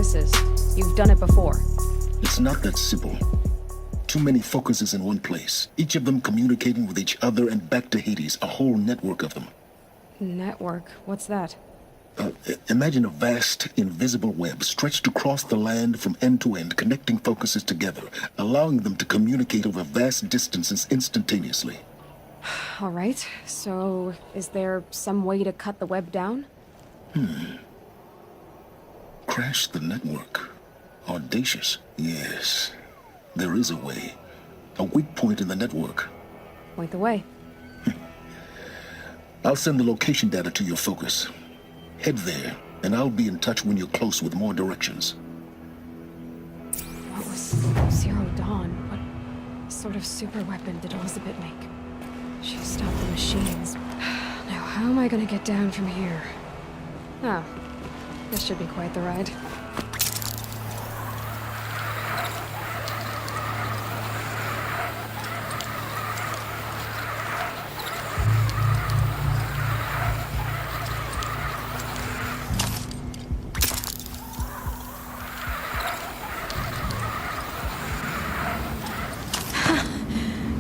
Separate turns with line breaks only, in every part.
focuses. You've done it before.
It's not that simple. Too many focuses in one place, each of them communicating with each other and back to Hades, a whole network of them.
Network? What's that?
Imagine a vast, invisible web stretched across the land from end to end, connecting focuses together, allowing them to communicate over vast distances instantaneously.
All right, so is there some way to cut the web down?
Crash the network. Audacious. Yes, there is a way. A weak point in the network.
Point the way.
I'll send the location data to your focus. Head there, and I'll be in touch when you're close with more directions.
What was Zero Dawn? What sort of super weapon did Elizabeth make? She stopped the machines. Now, how am I gonna get down from here? Oh, this should be quite the ride.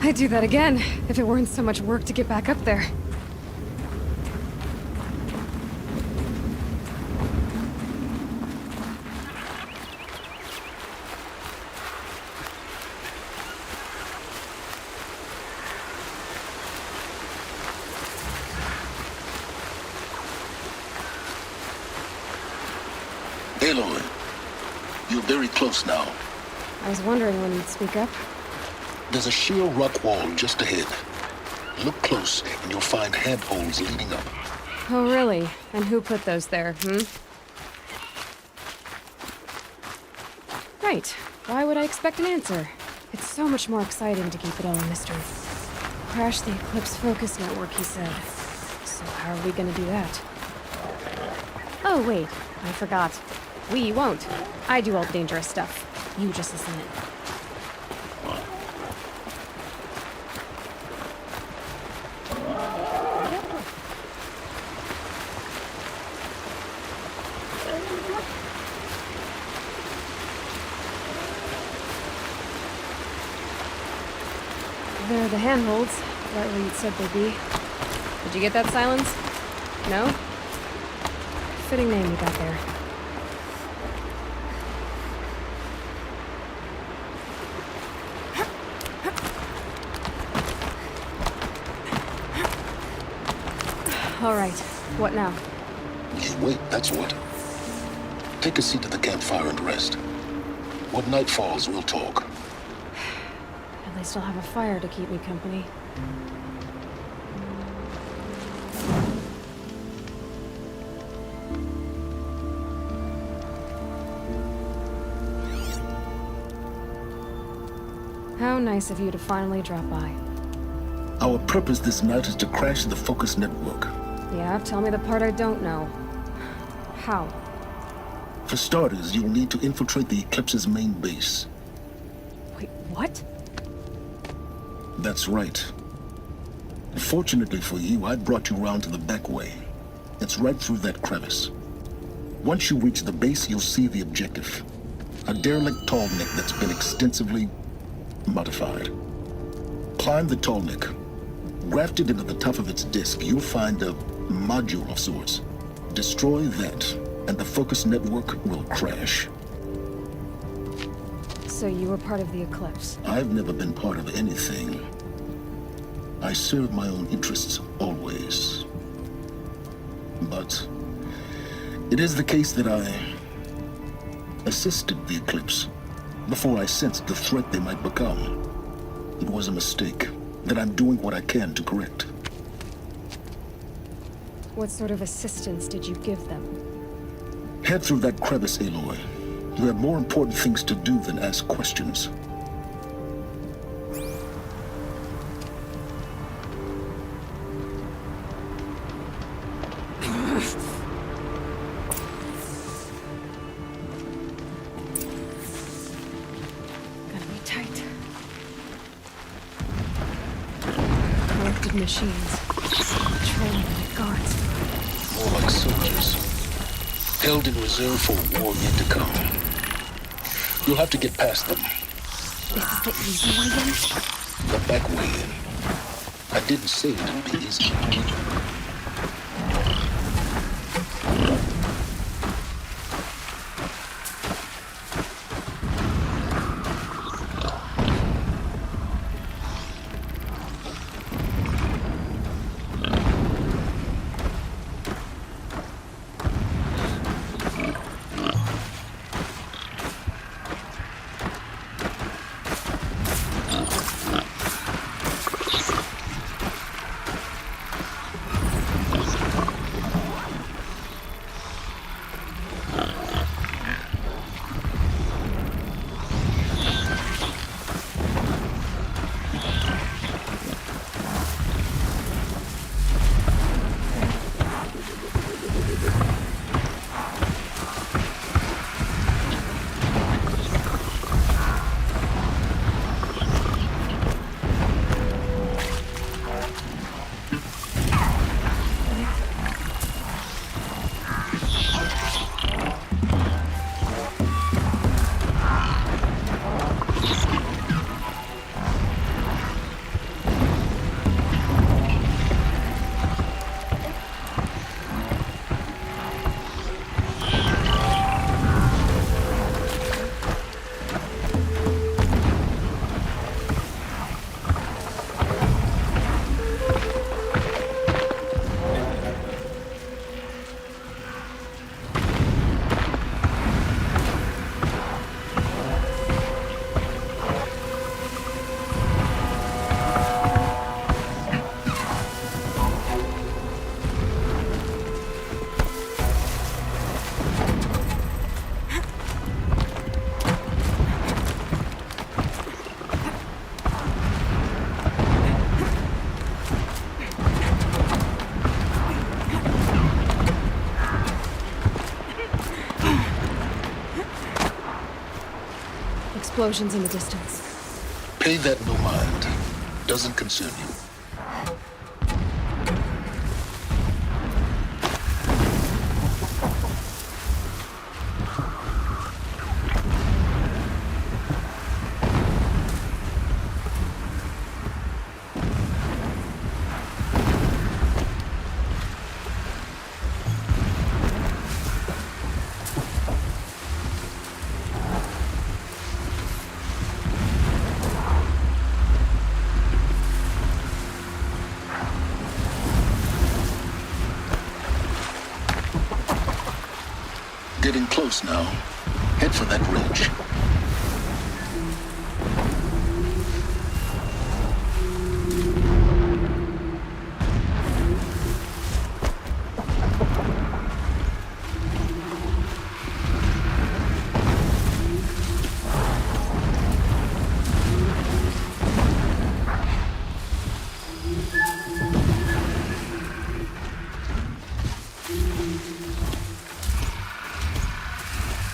I'd do that again, if it weren't so much work to get back up there.
Aloy, you're very close now.
I was wondering when you'd speak up.
There's a sheer rock wall just ahead. Look close, and you'll find handholds leading up.
Oh, really? And who put those there, Right. Why would I expect an answer? It's so much more exciting to keep it all a mystery. Crash the Eclipse Focus Network, he said. So how are we gonna do that? Oh, wait. I forgot. We won't. I do all the dangerous stuff. You just listen in. There are the handholds, right where you'd said they'd be. Did you get that, Silence? No? Fitting name you got there. All right, what now?
You wait, that's what. Take a seat at the campfire and rest. When night falls, we'll talk.
At least I'll have a fire to keep me company. How nice of you to finally drop by.
Our purpose this night is to crash the Focus Network.
Yeah, tell me the part I don't know. How?
For starters, you'll need to infiltrate the Eclipse's main base.
Wait, what?
That's right. Fortunately for you, I brought you round to the back way. It's right through that crevice. Once you reach the base, you'll see the objective. A derelict tall neck that's been extensively modified. Climb the tall neck. Grafted into the top of its disk, you'll find a module of sorts. Destroy that, and the Focus Network will crash.
So you were part of the Eclipse?
I've never been part of anything. I serve my own interests always. But it is the case that I assisted the Eclipse before I sensed the threat they might become. It was a mistake that I'm doing what I can to correct.
What sort of assistance did you give them?
Head through that crevice, Aloy. You have more important things to do than ask questions.
Gotta be tight. Corrupted machines. Patrolling like guards.
More like soldiers. held in reserve for a war yet to come. You'll have to get past them.
This is the easy way in?
The back way in. I didn't say it'd be easy.
Explosions in the distance.
Pay that no mind. Doesn't concern you. Getting close now. Head for that ridge.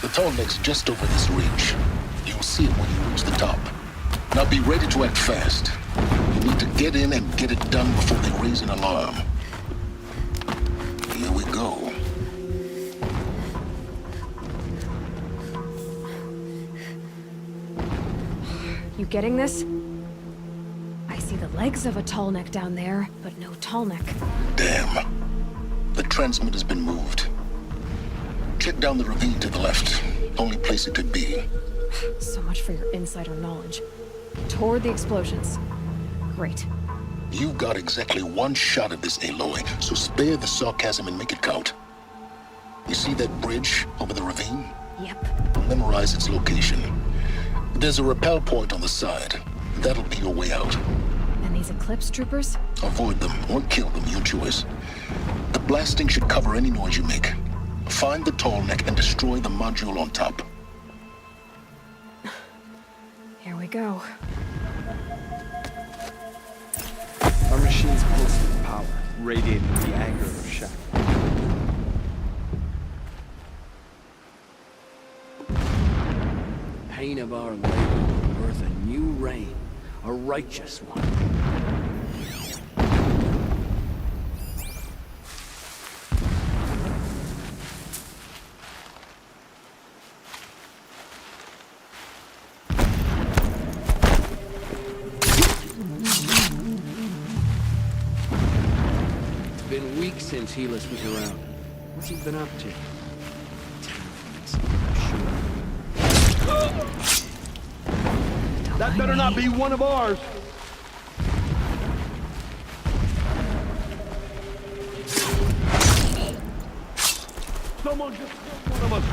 The tall neck's just over this ridge. You'll see it when you reach the top. Now be ready to act fast. You need to get in and get it done before they raise an alarm. Here we go.
You getting this? I see the legs of a tall neck down there, but no tall neck.
Damn. The transmitter's been moved. Check down the ravine to the left. Only place it could be.
So much for your insider knowledge. Toward the explosions. Great.
You've got exactly one shot at this, Aloy, so spare the sarcasm and make it count. You see that bridge over the ravine?
Yep.
Memorize its location. There's a rappel point on the side. That'll be your way out.
And these Eclipse troopers?
Avoid them or kill them, your choice. The blasting should cover any noise you make. Find the tall neck and destroy the module on top.
Here we go.
Our machine's pulsing with power, radiating the anger of Shack.
Pain of our labor will birth a new reign, a righteous one. It's been weeks since Helis was around. What's he been up to?
That better not be one of ours! Someone just killed one of us!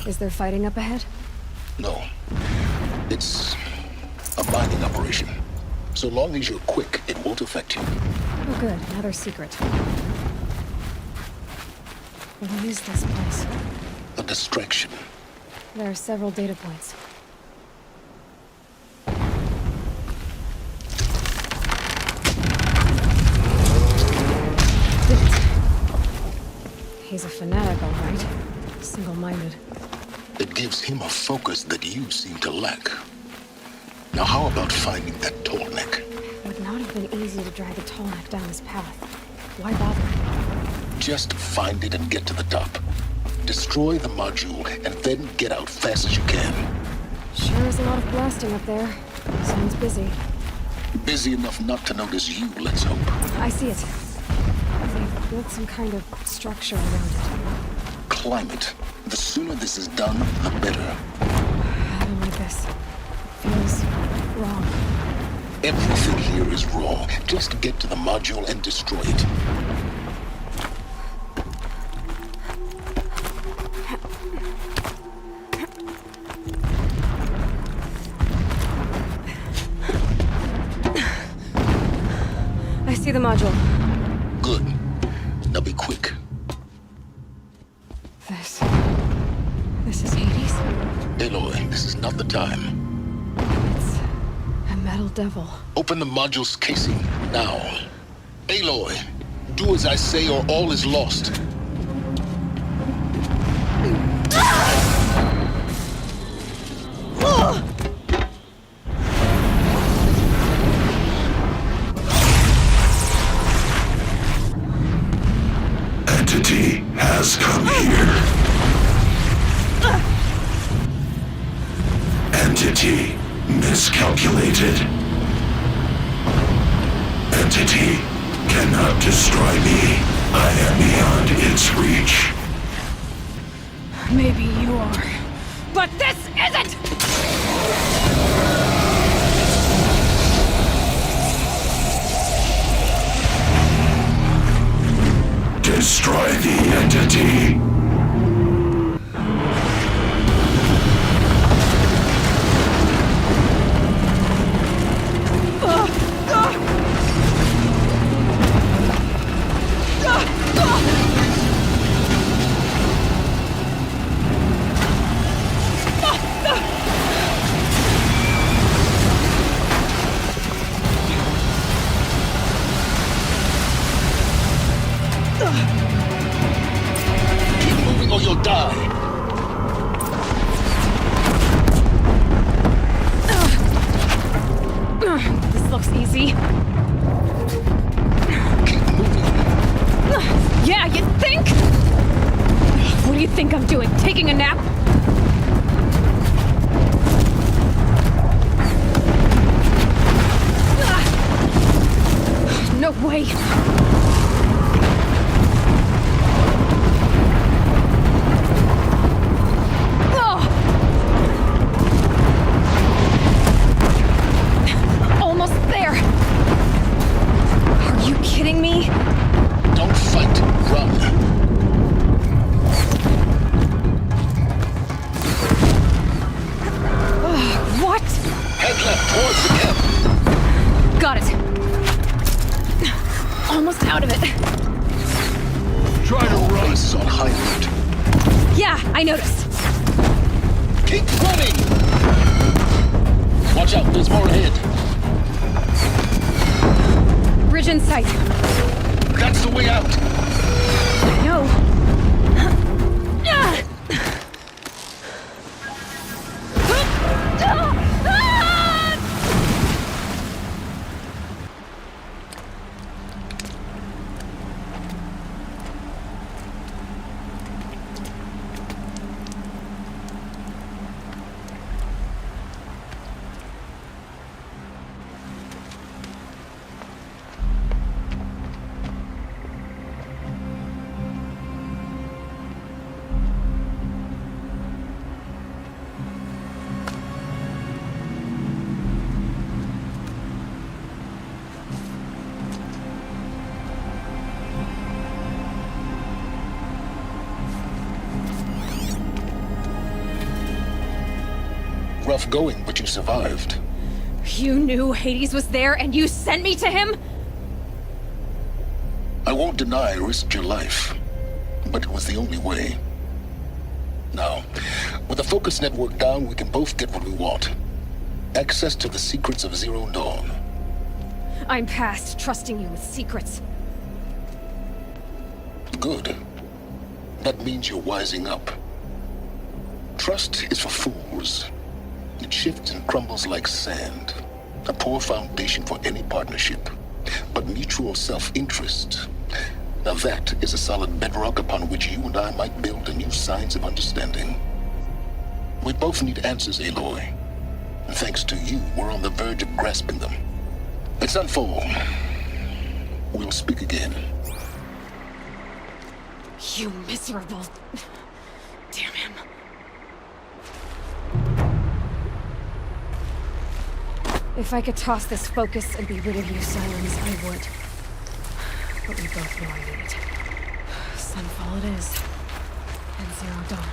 Is there fighting up ahead?
No. It's a mining operation. So long as you're quick, it won't affect you.
Oh good, another secret. What is this place?
A distraction.
There are several data points. He's a fanatic, all right. Single-minded.
It gives him a focus that you seem to lack. Now how about finding that tall neck?
It would not have been easy to drag a tall neck down this path. Why bother?
Just find it and get to the top. Destroy the module and then get out fast as you can.
Sure is a lot of blasting up there. Sounds busy.
Busy enough not to notice you, let's hope.
I see it. They've built some kind of structure around it.
Climate. The sooner this is done, the better.
I don't like this. It feels wrong.
Everything here is wrong. Just get to the module and destroy it.
I see the module.
Good. Now be quick.
This is Hades?
Aloy, this is not the time.
It's a metal devil.
Open the module's casing, now. Aloy, do as I say or all is lost.
Entity has come here. Entity miscalculated. Entity cannot destroy me. I am beyond its reach.
Maybe you are. But this isn't!
Destroy the entity.
Right left, towards the camp.
Got it. Almost out of it.
Try to run.
Base is on high alert.
Yeah, I noticed.
Keep running! Watch out, there's more ahead.
Bridge in sight.
That's the way out.
No.
Rough going, but you survived.
You knew Hades was there and you sent me to him?
I won't deny I risked your life, but it was the only way. Now, with the focus network down, we can both get what we want. Access to the secrets of Zero Dawn.
I'm past trusting you with secrets.
Good. That means you're wising up. Trust is for fools. It shifts and crumbles like sand. A poor foundation for any partnership. But mutual self-interest, now that is a solid bedrock upon which you and I might build a new science of understanding. We both need answers, Aloy. And thanks to you, we're on the verge of grasping them. Let's unfold. We'll speak again.
You miserable... Damn him. If I could toss this focus and be rid of you, Silence, I would. But we both know I need it. Sunfall it is. And Zero Dawn.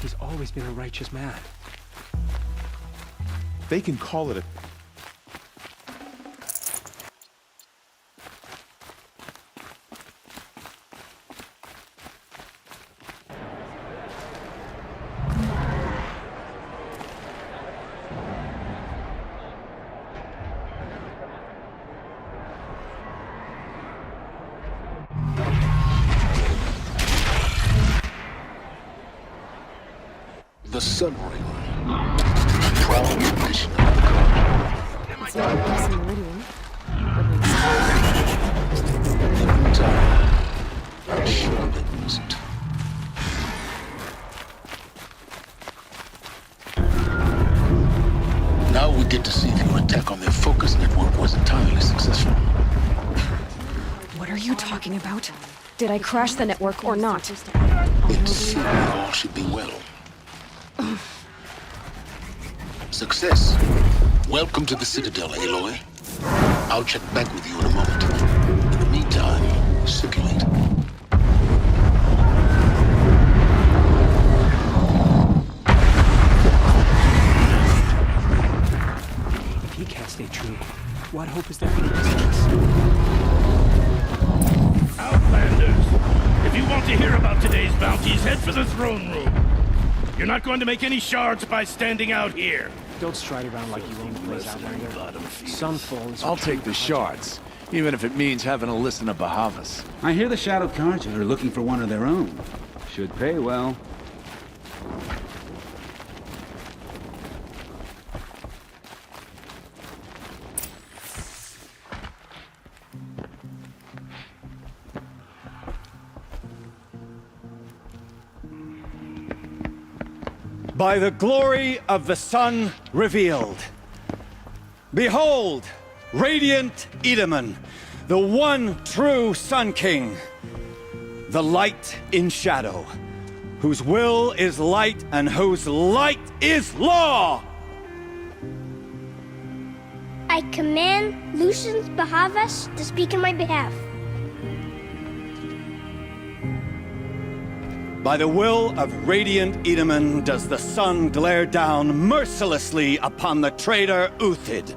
He's always been a righteous man.
They can call it a...
The Sun Ring. Proud tradition.
It's not a piece of meridian. At least.
In time, I should have wasn't. Now we get to see if your attack on their focus network was entirely successful.
What are you talking about? Did I crash the network or not?
In theory, all should be well. Success. Welcome to the Citadel, Aloy. I'll check back with you in a moment. In the meantime, circulate.
If he can't stay true, what hope is there for the rest of us?
Outlanders, if you want to hear about today's bounties, head for the throne room. You're not going to make any shards by standing out here.
Don't stride around like you own the place, Outlander. Sunfall is...
I'll take the shards, even if it means having to listen to Bahavas.
I hear the Shadow Carja are looking for one of their own. Should pay well.
By the glory of the sun revealed. Behold, radiant Edaman, the one true Sun King. The light in shadow, whose will is light and whose light is law!
I command Lucius Bahavas to speak in my behalf.
By the will of radiant Edaman does the sun glare down mercilessly upon the traitor Uthid.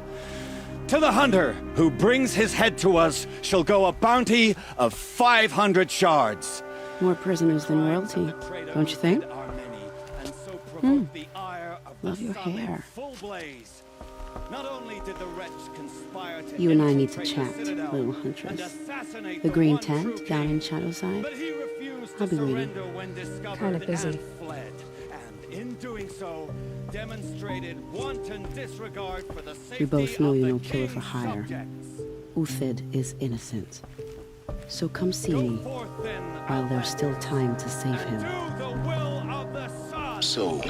To the hunter who brings his head to us shall go a bounty of 500 shards.
More prisoners than royalty, don't you think? Love your hair. You and I need to chat, little huntress. The green tent down in Shadowside. I'll be waiting.
Kinda busy.
We both know you're no killer for hire. Uthid is innocent. So come see me while there's still time to save him.
So,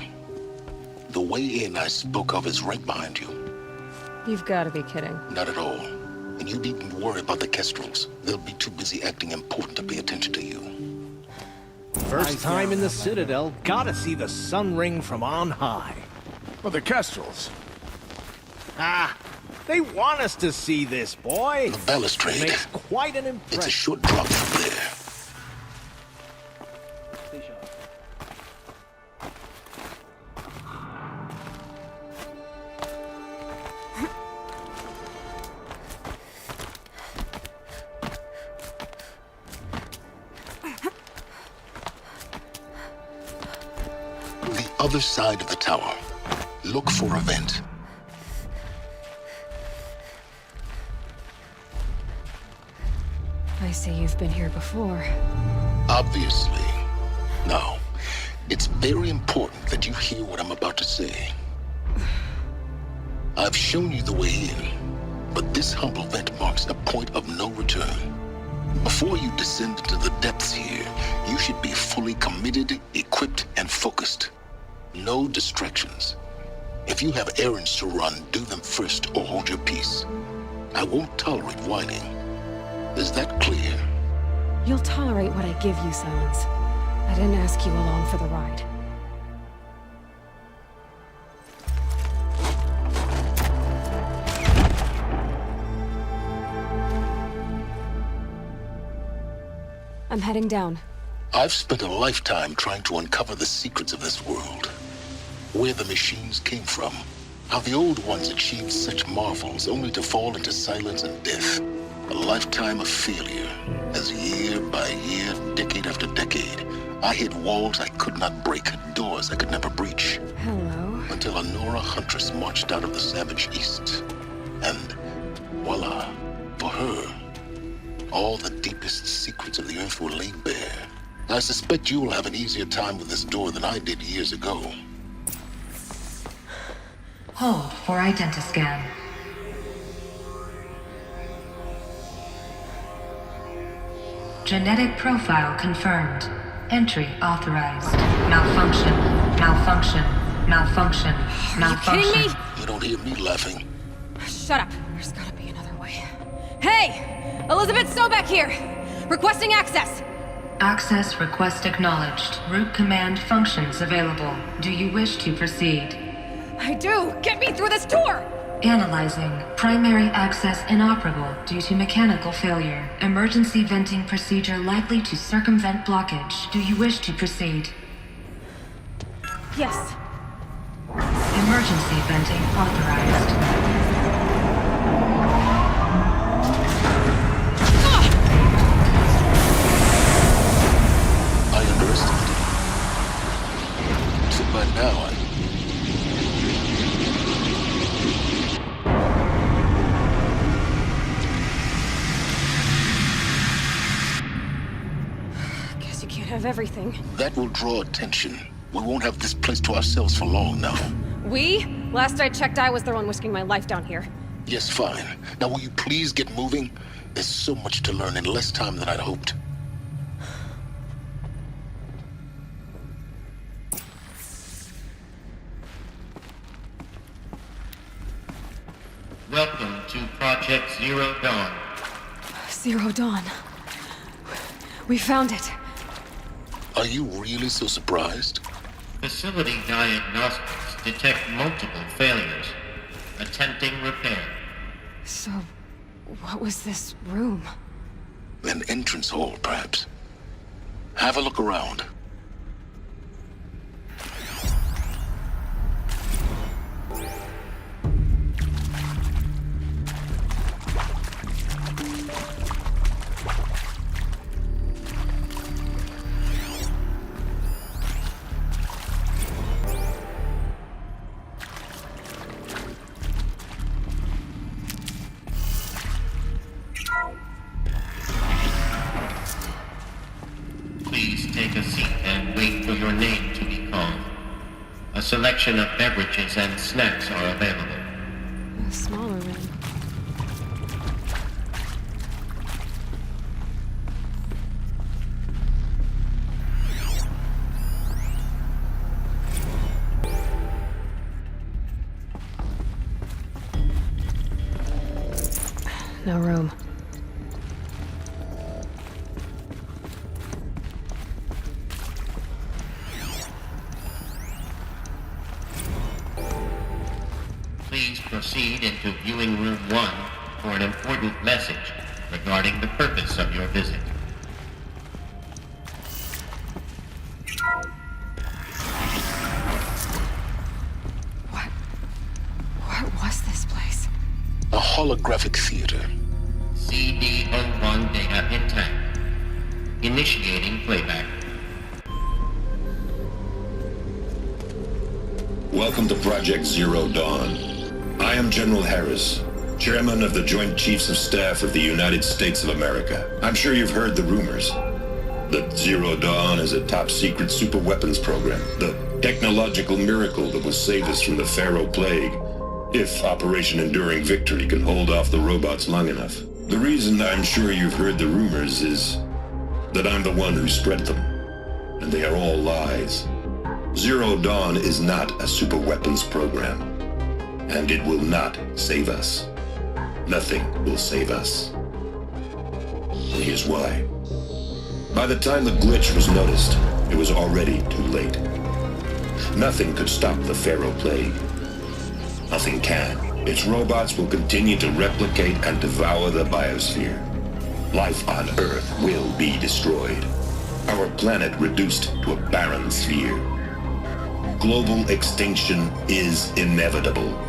the way in I spoke of is right behind you.
You've got to be kidding.
Not at all. And you needn't worry about the Kestrels. They'll be too busy acting important to pay attention to you.
First time in the Citadel, gotta see the sun ring from on high.
Well, the Kestrels.
Ah, they want us to see this, boy.
The balustrade.
Makes quite an impression.
It's a short drop from there. Other side of the tower. Look for a vent.
I see you've been here before.
Obviously. Now, it's very important that you hear what I'm about to say. I've shown you the way in, but this humble vent marks a point of no return. Before you descend into the depths here, you should be fully committed, equipped, and focused. No distractions. If you have errands to run, do them first or hold your peace. I won't tolerate whining. Is that clear?
You'll tolerate what I give you, Silence. I didn't ask you along for the ride. I'm heading down.
I've spent a lifetime trying to uncover the secrets of this world. Where the machines came from. How the old ones achieved such marvels only to fall into silence and death. A lifetime of failure. As year by year, decade after decade, I hit walls I could not break, doors I could never breach.
Hello.
Until a Nora huntress marched out of the savage east. And voila, for her, all the deepest secrets of the earth were laid bare. I suspect you'll have an easier time with this door than I did years ago.
Hold for identiscan. Genetic profile confirmed. Entry authorized. Malfunction. Malfunction. Malfunction. Malfunction.
Are you kidding me?
You don't hear me laughing.
Shut up. There's gotta be another way. Hey! Elizabeth Sobek here! Requesting access!
Access request acknowledged. Root command functions available. Do you wish to proceed?
I do! Get me through this door!
Analyzing. Primary access inoperable due to mechanical failure. Emergency venting procedure likely to circumvent blockage. Do you wish to proceed?
Yes.
Emergency venting authorized.
I underestimated. So by now,
Guess you can't have everything.
that will draw attention. We won't have this place to ourselves for long now.
We? Last I checked, I was the one risking my life down here.
Yes, fine. Now will you please get moving? There's so much to learn in less time than I'd hoped.
Welcome to Project Zero Dawn.
Zero Dawn. We found it.
Are you really so surprised?
Facility diagnostics detect multiple failures. Attempting repair.
So, what was this room?
An entrance hall, perhaps. Have a look around.
Please take a seat and wait for your name to be called. A selection of beverages and snacks are available.
A smaller room. No room.
Please proceed into viewing room 1 for an important message regarding the purpose of your visit.
What was this place?
A holographic theater.
CD01 data intact. Initiating playback.
Welcome to Project Zero Dawn. I am General Harris, Chairman of the Joint Chiefs of Staff of the United States of America. I'm sure you've heard the rumors that Zero Dawn is a top-secret super-weapons program, the technological miracle that will save us from the Pharaoh Plague, if Operation Enduring Victory can hold off the robots long enough. The reason I'm sure you've heard the rumors is that I'm the one who spread them, and they are all lies. Zero Dawn is not a super-weapons program. And it will not save us. Nothing will save us. And here's why. By the time the glitch was noticed, it was already too late. Nothing could stop the Pharaoh Plague. Nothing can. Its robots will continue to replicate and devour the biosphere. Life on Earth will be destroyed. Our planet reduced to a barren sphere. Global extinction is inevitable.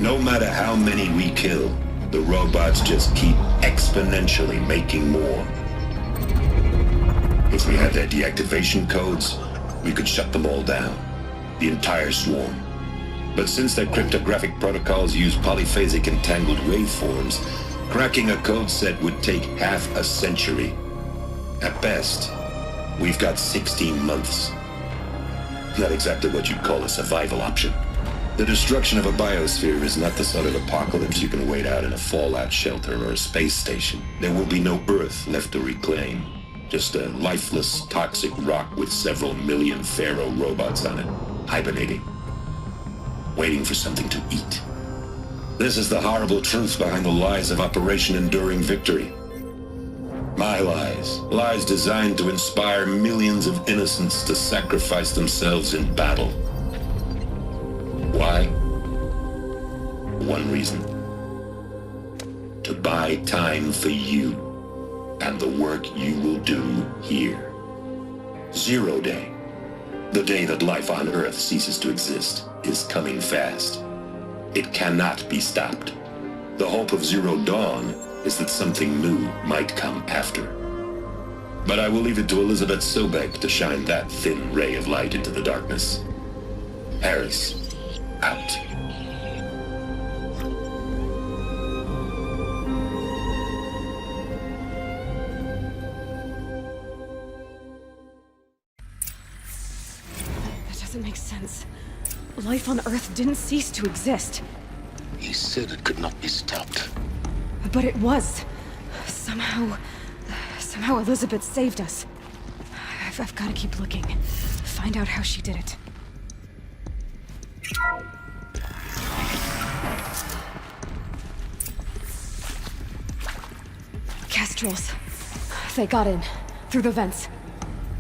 No matter how many we kill, the robots just keep exponentially making more. If we had their deactivation codes, we could shut them all down, the entire swarm. But since their cryptographic protocols use polyphasic entangled waveforms, cracking a code set would take half a century. At best, we've got 16 months. Not exactly what you'd call a survival option. The destruction of a biosphere is not the sort of apocalypse you can wait out in a fallout shelter or a space station. There will be no Earth left to reclaim. Just a lifeless, toxic rock with several million Pharaoh robots on it, hibernating, waiting for something to eat. This is the horrible truth behind the lies of Operation Enduring Victory. My lies. Lies designed to inspire millions of innocents to sacrifice themselves in battle. Why? One reason. To buy time for you and the work you will do here. Zero Day, the day that life on Earth ceases to exist, is coming fast. It cannot be stopped. The hope of Zero Dawn is that something new might come after. But I will leave it to Elizabeth Sobek to shine that thin ray of light into the darkness. Harris, out.
That doesn't make sense. Life on Earth didn't cease to exist.
He said it could not be stopped.
But it was. Somehow Elizabeth saved us. I've got to keep looking. Find out how she did it. Kestrels. They got in. Through the vents.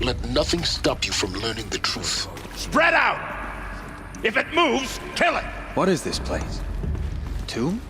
Let nothing stop you from learning the truth.
Spread out! If it moves, kill it!
What is this place? Tomb?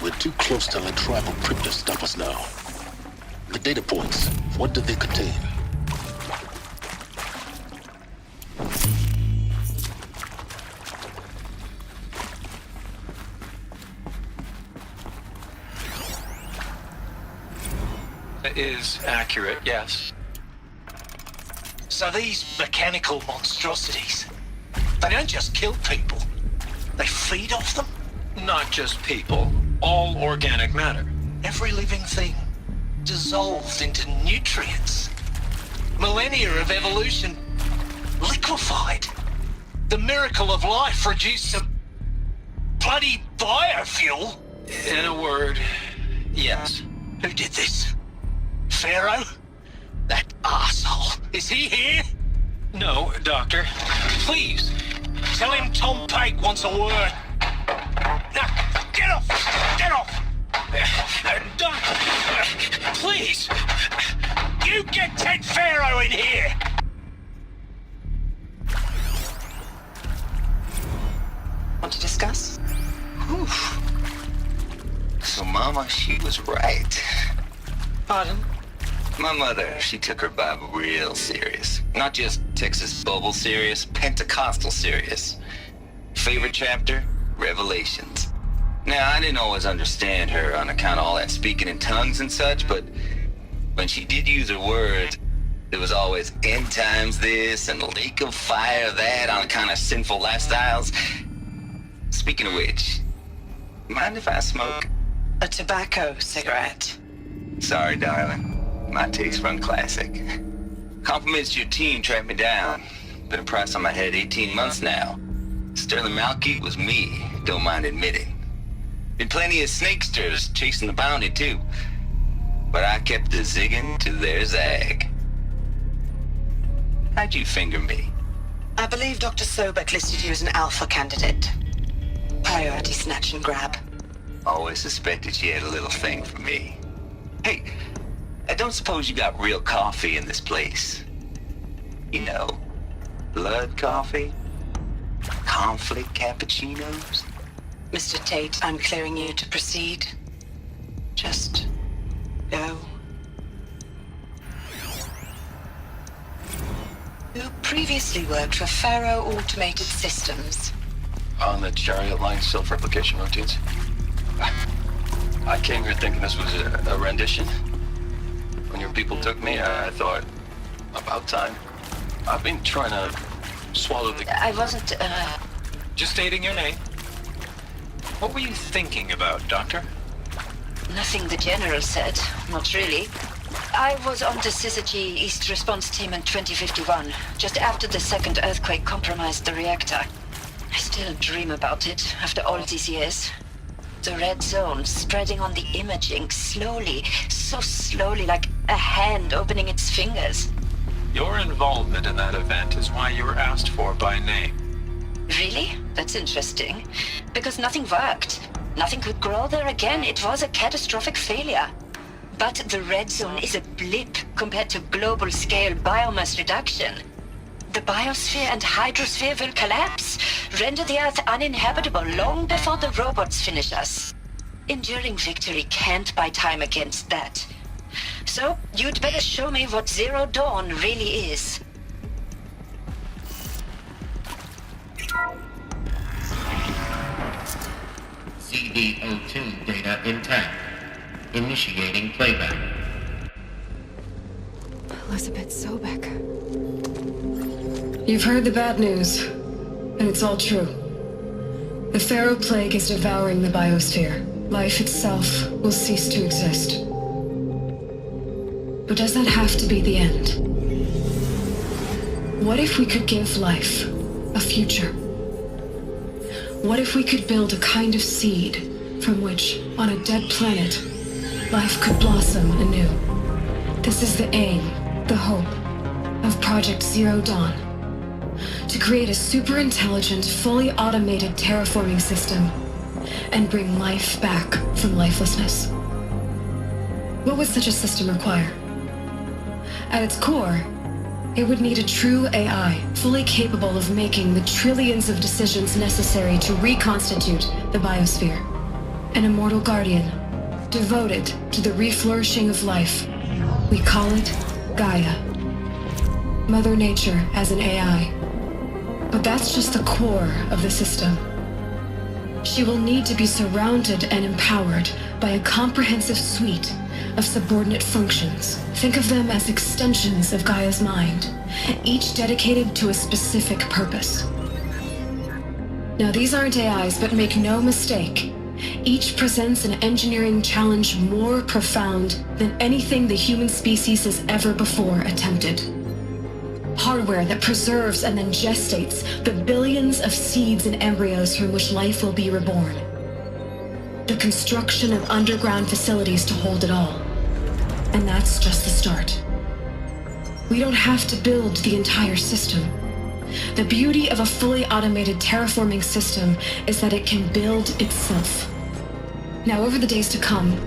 We're too close to the tribal crypt to stop us now. The data points, what do they contain?
Is accurate, yes. So these mechanical monstrosities, they don't just kill people, they feed off them? Not just people, all organic matter. Every living thing dissolved into nutrients. Millennia of evolution liquefied. The miracle of life reduced to bloody biofuel. In a word, yes. Who did this? Pharaoh? That arsehole. Is he here? No, Doctor. Please, tell him Tom Pike wants a word. Now, get off! Get off! Doctor, please! You get Ted Pharaoh in here!
Want to discuss?
Whew. So Mama, she was right.
Pardon?
My mother, she took her Bible real serious. Not just Texas Bible serious, Pentecostal serious. Favorite chapter? Revelations. Now, I didn't always understand her on account of all that speaking in tongues and such, but when she did use her words, there was always end times this and lake of fire that on account of sinful lifestyles. Speaking of which, mind if I smoke?
A tobacco cigarette.
Sorry, darling. My taste run classic. Compliments to your team tracked me down. Been a price on my head 18 months now. Sterling Malkeet was me, don't mind admitting. Been plenty of snakesters chasing the bounty too. But I kept the zigging to their zag. How'd you finger me?
I believe Dr. Sobek listed you as an alpha candidate. Priority snatch and grab.
Always suspected she had a little thing for me. Hey, I don't suppose you got real coffee in this place. You know, blood coffee? Conflict cappuccinos?
Mr. Tate, I'm clearing you to proceed. Just go. Who previously worked for Faro Automated Systems?
On the Chariot Line self-replication routines. I came here thinking this was a rendition. When your people took me, I thought, about time. I've been trying to swallow the...
I wasn't,
Just stating your name. What were you thinking about, Doctor?
Nothing the General said. Not really. I was on the Syzygy East Response Team in 2051, just after the second earthquake compromised the reactor. I still dream about it, after all these years. The red zone spreading on the imaging, slowly, so slowly, like a hand opening its fingers.
Your involvement in that event is why you were asked for by name.
Really? That's interesting. Because nothing worked. Nothing could grow there again. It was a catastrophic failure. But the red zone is a blip compared to global-scale biomass reduction. The biosphere and hydrosphere will collapse, render the Earth uninhabitable long before the robots finish us. Enduring victory can't buy time against that. So, you'd better show me what Zero Dawn really is.
CD02 data intact. Initiating playback.
Elizabeth Sobek. You've heard the bad news, and it's all true. The Pharaoh Plague is devouring the biosphere. Life itself will cease to exist. But does that have to be the end? What if we could give life a future? What if we could build a kind of seed from which, on a dead planet, life could blossom anew? This is the aim, the hope, of Project Zero Dawn. To create a super-intelligent, fully automated terraforming system and bring life back from lifelessness. What would such a system require? At its core, it would need a true AI, fully capable of making the trillions of decisions necessary to reconstitute the biosphere. An immortal guardian, devoted to the reflourishing of life. We call it Gaia. Mother Nature as an AI. But that's just the core of the system. She will need to be surrounded and empowered by a comprehensive suite of subordinate functions. Think of them as extensions of Gaia's mind, each dedicated to a specific purpose. Now, these aren't AIs, but make no mistake, each presents an engineering challenge more profound than anything the human species has ever before attempted. Hardware that preserves and then gestates the billions of seeds and embryos from which life will be reborn. The construction of underground facilities to hold it all. And that's just the start. We don't have to build the entire system. The beauty of a fully automated terraforming system is that it can build itself. Now, over the days to come,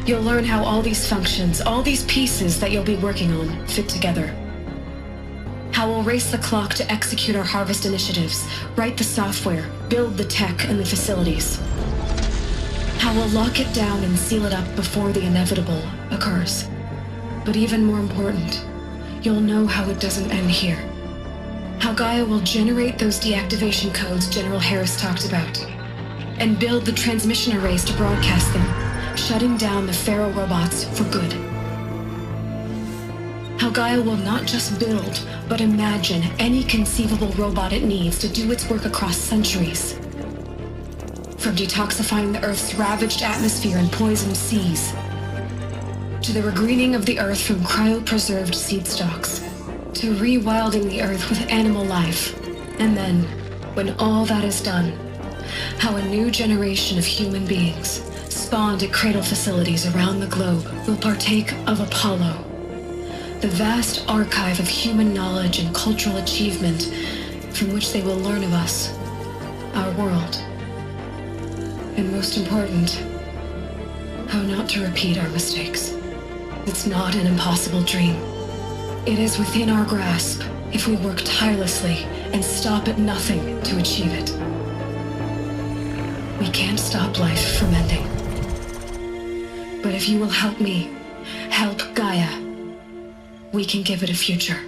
you'll learn how all these functions, all these pieces that you'll be working on, fit together. How we'll race the clock to execute our harvest initiatives, write the software, build the tech and the facilities. How we'll lock it down and seal it up before the inevitable occurs. But even more important, you'll know how it doesn't end here. How Gaia will generate those deactivation codes General Harris talked about, and build the transmission arrays to broadcast them, shutting down the Pharaoh robots for good. How Gaia will not just build, but imagine any conceivable robot it needs to do its work across centuries. From detoxifying the Earth's ravaged atmosphere and poisoned seas, to the regreening of the Earth from cryopreserved seed stalks, to rewilding the Earth with animal life. And then, when all that is done, how a new generation of human beings, spawned at cradle facilities around the globe, will partake of Apollo, the vast archive of human knowledge and cultural achievement from which they will learn of us, our world. And most important, how not to repeat our mistakes. It's not an impossible dream. It is within our grasp if we work tirelessly and stop at nothing to achieve it. We can't stop life from ending. But if you will help me, help Gaia, we can give it a future.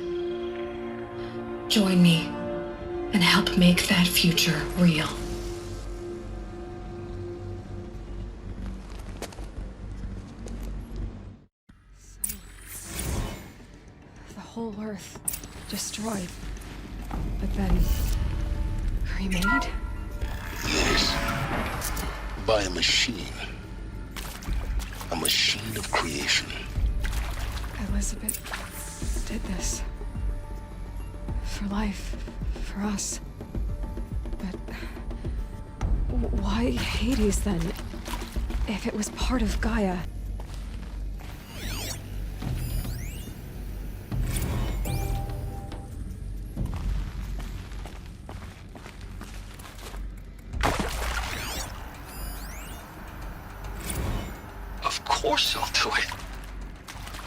Join me and help make that future real. The whole Earth destroyed, but then remade?
Yes. By a machine. A machine of creation.
Elizabeth did this. For life. For us. But why Hades then? If it was part of Gaia?
Of course I'll do it.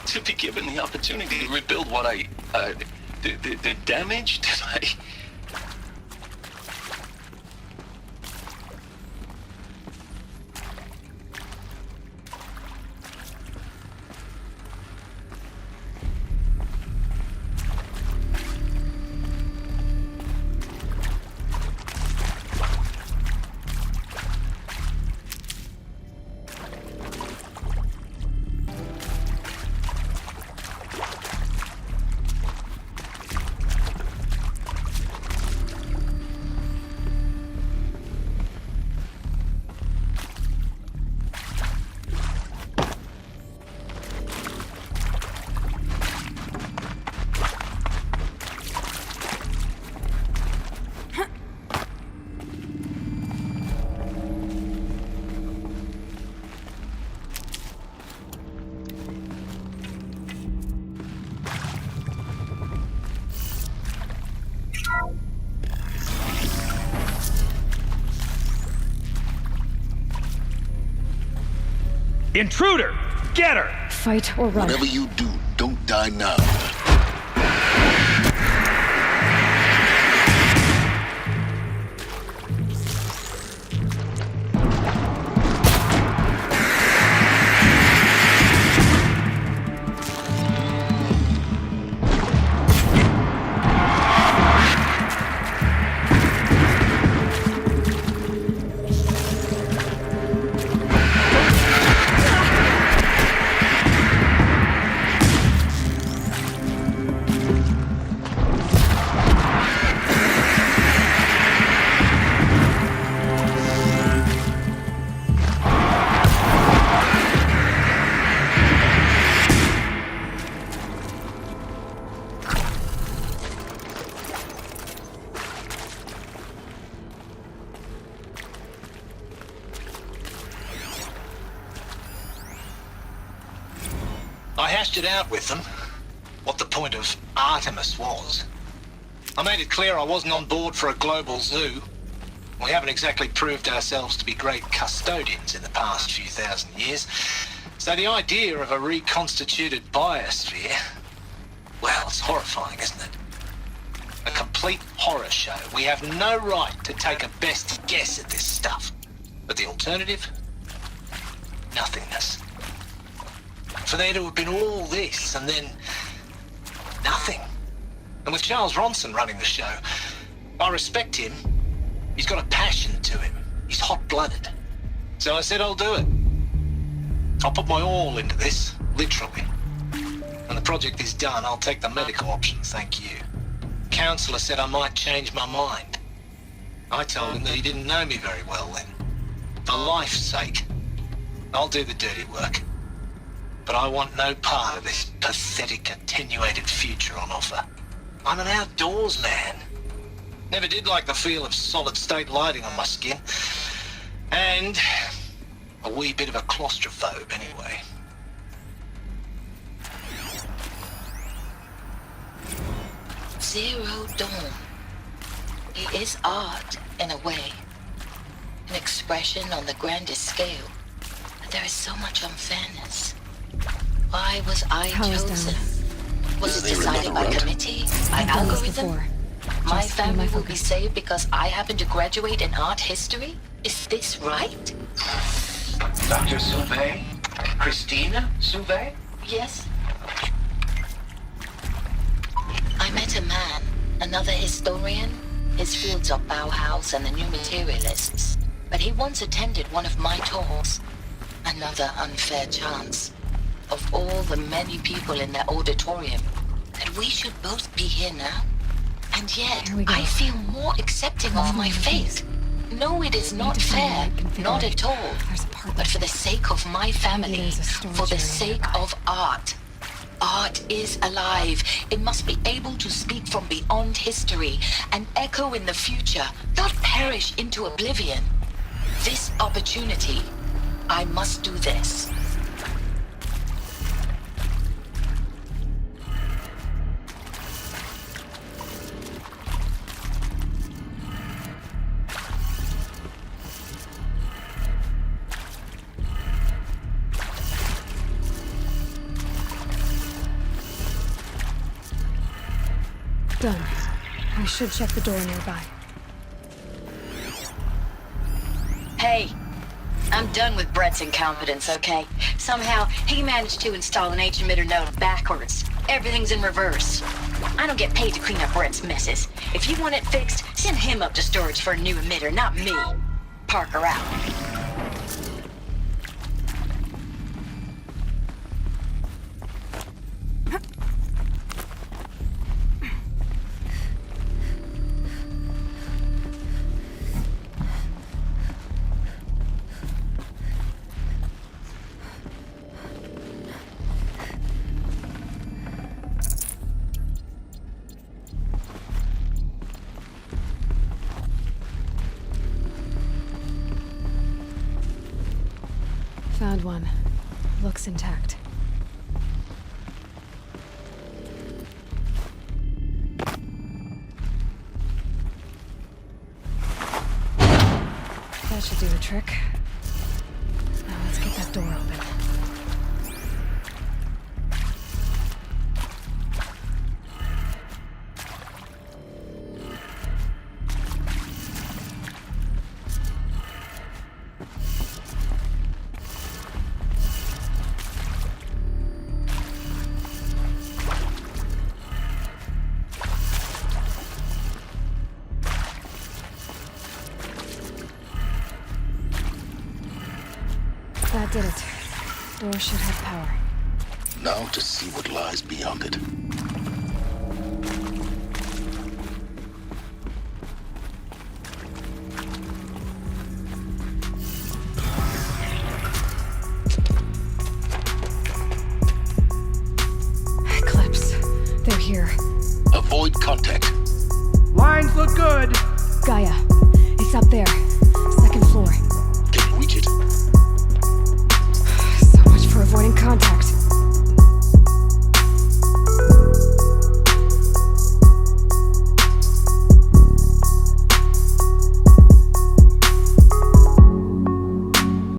To be given the opportunity to rebuild what the damage that I...
Intruder! Get her!
Fight or run.
Whatever you do, don't die now.
I hashed it out with them, what the point of Artemis was. I made it clear I wasn't on board for a global zoo. We haven't exactly proved ourselves to be great custodians in the past few thousand years. So the idea of a reconstituted biosphere, well, it's horrifying, isn't it? A complete horror show. We have no right to take a best guess at this stuff. But the alternative? Nothingness. For there to have been all this, and then nothing. And with Charles Ronson running the show, I respect him. He's got a passion to him. He's hot-blooded. So I said I'll do it. I'll put my all into this, literally. When the project is done, I'll take the medical option, thank you. Counselor said I might change my mind. I told him that he didn't know me very well then. For life's sake, I'll do the dirty work. But I want no part of this pathetic, attenuated future on offer. I'm an outdoors man. Never did like the feel of solid-state lighting on my skin. And a wee bit of a claustrophobe, anyway.
Zero Dawn. It is art, in a way. An expression on the grandest scale. But there is so much unfairness. Why was I chosen? Was it decided by committee? By algorithm? My family will be saved because I happen to graduate in art history? Is this right?
Dr. Sauvé? Christina Sauvé?
Yes. I met a man, another historian. His fields are Bauhaus and the New Materialists. But he once attended one of my talks. Another unfair chance. Of all the many people in that auditorium, that we should both be here now. And yet, I feel more accepting of my fate. No, it is not fair, not at all. But for the sake of my family, for the sake of art. Art is alive. It must be able to speak from beyond history and echo in the future, not perish into oblivion. This opportunity, I must do this.
Done. I should check the door nearby.
Hey, I'm done with Brett's incompetence, okay? Somehow, he managed to install an H-emitter node backwards. Everything's in reverse. I don't get paid to clean up Brett's messes. If you want it fixed, send him up to storage for a new emitter, not me. Parker out.
Found one. Looks intact. That should do the trick. Now let's get that door open. did it. Door should have power.
Now to see what lies beyond it.
Eclipse. They're here.
Avoid contact.
Lines look good.
Gaia. It's up there. Second floor.
Can you reach it?
So much for avoiding contact.